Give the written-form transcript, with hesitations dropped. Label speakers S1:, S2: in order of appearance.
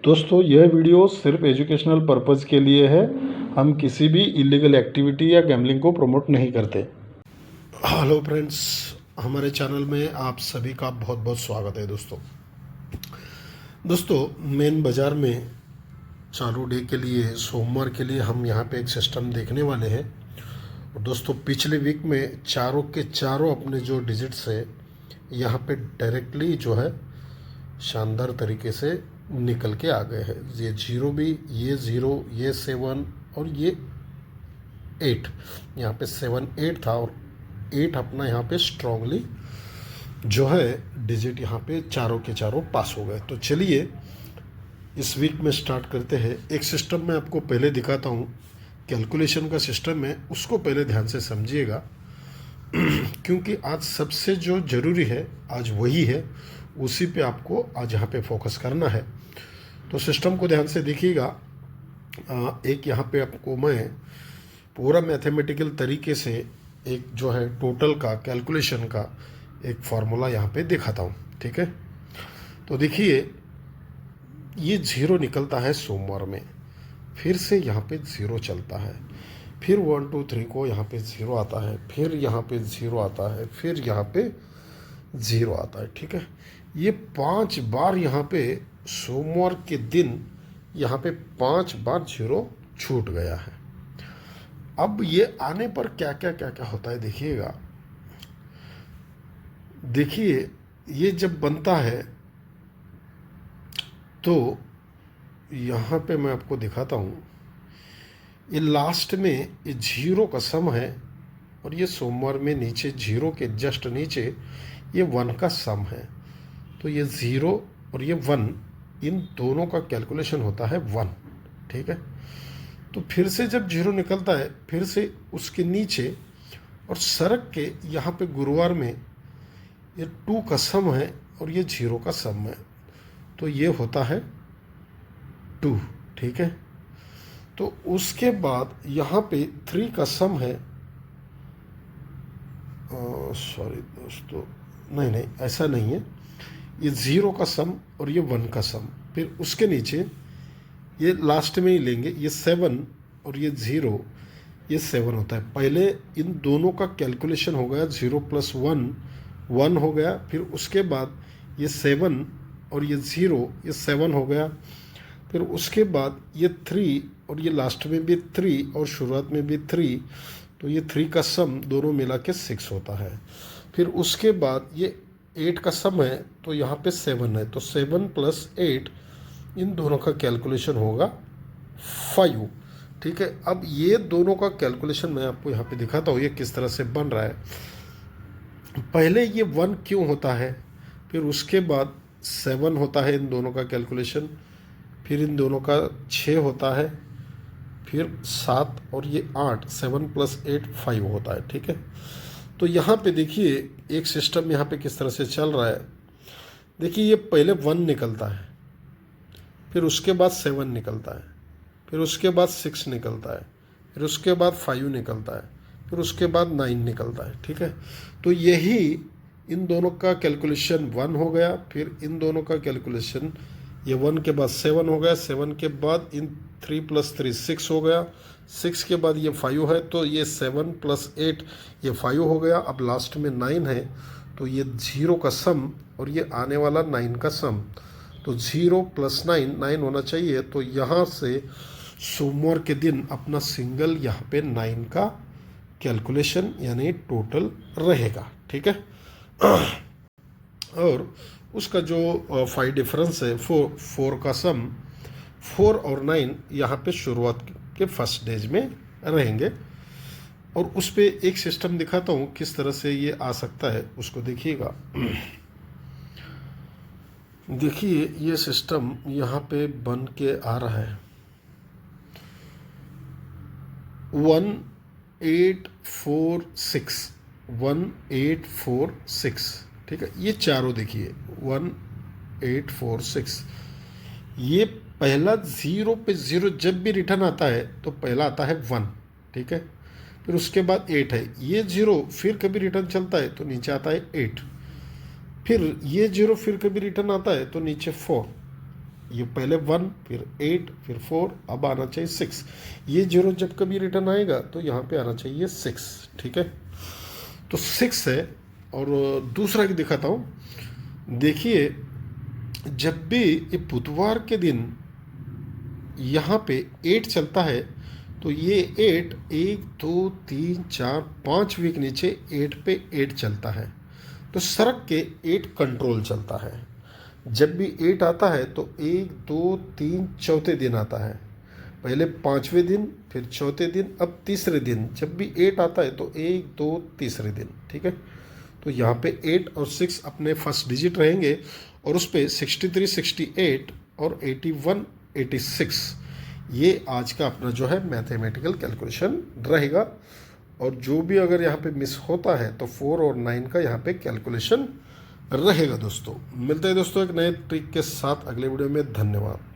S1: दोस्तों यह वीडियो सिर्फ एजुकेशनल पर्पज़ के लिए है। हम किसी भी इलीगल एक्टिविटी या गैम्बलिंग को प्रमोट नहीं करते।
S2: हेलो फ्रेंड्स, हमारे चैनल में आप सभी का बहुत बहुत स्वागत है। दोस्तों मेन बाज़ार में चालू डे के लिए सोमवार के लिए हम यहाँ पे एक सिस्टम देखने वाले हैं। और दोस्तों पिछले वीक में चारों के चारों अपने जो डिजिट्स है यहाँ पे डायरेक्टली जो है शानदार तरीके से निकल के आ गए हैं। ये जीरो भी, ये ज़ीरो, ये 7 और ये 8। यहाँ पे 7 8 था और 8 अपना यहाँ पे स्ट्रांगली जो है डिजिट यहाँ पे चारों के चारों पास हो गए। तो चलिए इस वीक में स्टार्ट करते हैं। एक सिस्टम मैं आपको पहले दिखाता हूँ, कैलकुलेशन का सिस्टम है, उसको पहले ध्यान से समझिएगा क्योंकि आज सबसे जो ज़रूरी है आज वही है, उसी पे आपको आज यहाँ पे फोकस करना है। तो सिस्टम को ध्यान से देखिएगा। एक यहाँ पे आपको मैं पूरा मैथमेटिकल तरीके से एक जो है टोटल का कैलकुलेशन का एक फार्मूला यहाँ पे दिखाता हूँ, ठीक है। तो देखिए ये ज़ीरो निकलता है सोमवार में, फिर से यहाँ पे ज़ीरो चलता है, फिर 1 2 3 को यहाँ पे ज़ीरो आता है, फिर यहाँ पे ज़ीरो आता है, फिर यहाँ पे ज़ीरो आता है, ठीक है। ये 5 बार यहाँ पे सोमवार के दिन यहाँ पे 5 बार ज़ीरो छूट गया है। अब ये आने पर क्या क्या होता है देखिएगा। देखिए ये जब बनता है तो यहाँ पे मैं आपको दिखाता हूँ, ये लास्ट में ये जीरो का सम है और ये सोमवार में नीचे जीरो के जस्ट नीचे ये 1 का सम है। तो ये ज़ीरो और ये 1 इन दोनों का कैलकुलेशन होता है 1, ठीक है। तो फिर से जब जीरो निकलता है फिर से उसके नीचे और सरक के यहाँ पे गुरुवार में ये 2 का सम है और ये जीरो का सम है, तो ये होता है 2, ठीक है। तो उसके बाद यहाँ पे 3 का सम है, सॉरी दोस्तों, नहीं ऐसा नहीं है, ये 0 का सम और ये 1 का सम, फिर उसके नीचे ये लास्ट में ही लेंगे, ये 7 और ये 0, ये 7 होता है। पहले इन दोनों का कैलकुलेशन हो गया 0 + 1 1 हो गया, फिर उसके बाद ये 7 और ये 0 ये 7 हो गया, फिर उसके बाद ये 3 और ये लास्ट में भी 3 और शुरुआत में भी 3, तो ये 3 का सम दोनों मिला के 6 होता है। फिर उसके बाद ये 8 का सम है तो यहाँ पे 7 है, तो 7 + 8 इन दोनों का कैलकुलेशन होगा 5, ठीक है। अब ये दोनों का कैलकुलेशन मैं आपको यहाँ पे दिखाता हूँ ये किस तरह से बन रहा है। पहले ये 1 क्यों होता है, फिर उसके बाद 7 होता है इन दोनों का कैलकुलेशन, फिर इन दोनों का 6 होता है, फिर 7 और ये 8, 7 + 8 5 होता है, ठीक है। तो यहाँ पे देखिए एक सिस्टम यहाँ पे किस तरह से चल रहा है। देखिए ये पहले 1 निकलता है, फिर उसके बाद 7 निकलता है, फिर उसके बाद 6 निकलता है, फिर उसके बाद 5 निकलता है, फिर उसके बाद 9 निकलता है, ठीक है। तो यही इन दोनों का कैलकुलेशन 1 हो गया, फिर इन दोनों का कैलकुलेशन ये 1 के बाद 7 हो गया, 7 के बाद इन 3 + 3 6 हो गया, 6 के बाद ये 5 है, तो ये 7 + 8 ये 5 हो गया। अब लास्ट में 9 है, तो ये 0 का सम और ये आने वाला 9 का सम, तो 0 + 9 9 होना चाहिए। तो यहाँ से सोमवार के दिन अपना सिंगल यहाँ पे 9 का कैलकुलेशन यानी टोटल रहेगा, ठीक है। और उसका जो 5 डिफरेंस है 4 का सम, 4 और 9 यहाँ पे शुरुआत के फर्स्ट डेज में रहेंगे। और उस पे एक सिस्टम दिखाता हूँ किस तरह से ये आ सकता है, उसको देखिएगा। देखिए ये सिस्टम यहाँ पे बन के आ रहा है 1 8 4 6 1 8 4 6, ठीक है। ये चारों देखिए 1 8 4 6, ये पहला 0 पे 0 जब भी रिटर्न आता है तो पहला आता है 1, ठीक है। फिर उसके बाद 8 है, ये 0 फिर कभी रिटर्न चलता है तो नीचे आता है 8, फिर ये 0 फिर कभी रिटर्न आता है तो नीचे 4, ये पहले 1 फिर 8 फिर 4, अब आना चाहिए 6। ये 0 जब कभी रिटर्न आएगा तो यहाँ पे आना चाहिए 6। ठीक है, तो 6 है। और दूसरा की दिखाता हूँ। देखिए, जब भी ये बुधवार के दिन यहाँ पे 8 चलता है तो ये 8 1 2 3 4 5 वीक नीचे 8 पे 8 चलता है, तो सरक के 8 कंट्रोल चलता है। जब भी 8 आता है तो 1 2 3 चौथे दिन आता है, पहले 5वें दिन फिर चौथे दिन, अब तीसरे दिन जब भी 8 आता है तो 1 2 तीसरे दिन। ठीक है, तो यहाँ पे 8 और 6 अपने फर्स्ट डिजिट रहेंगे और उस पर 63 68 और 81 86 ये आज का अपना जो है मैथमेटिकल कैलकुलेशन रहेगा। और जो भी अगर यहाँ पे मिस होता है तो 4 और 9 का यहाँ पे कैलकुलेशन रहेगा। दोस्तों मिलते हैं दोस्तों एक नए ट्रिक के साथ अगले वीडियो में। धन्यवाद।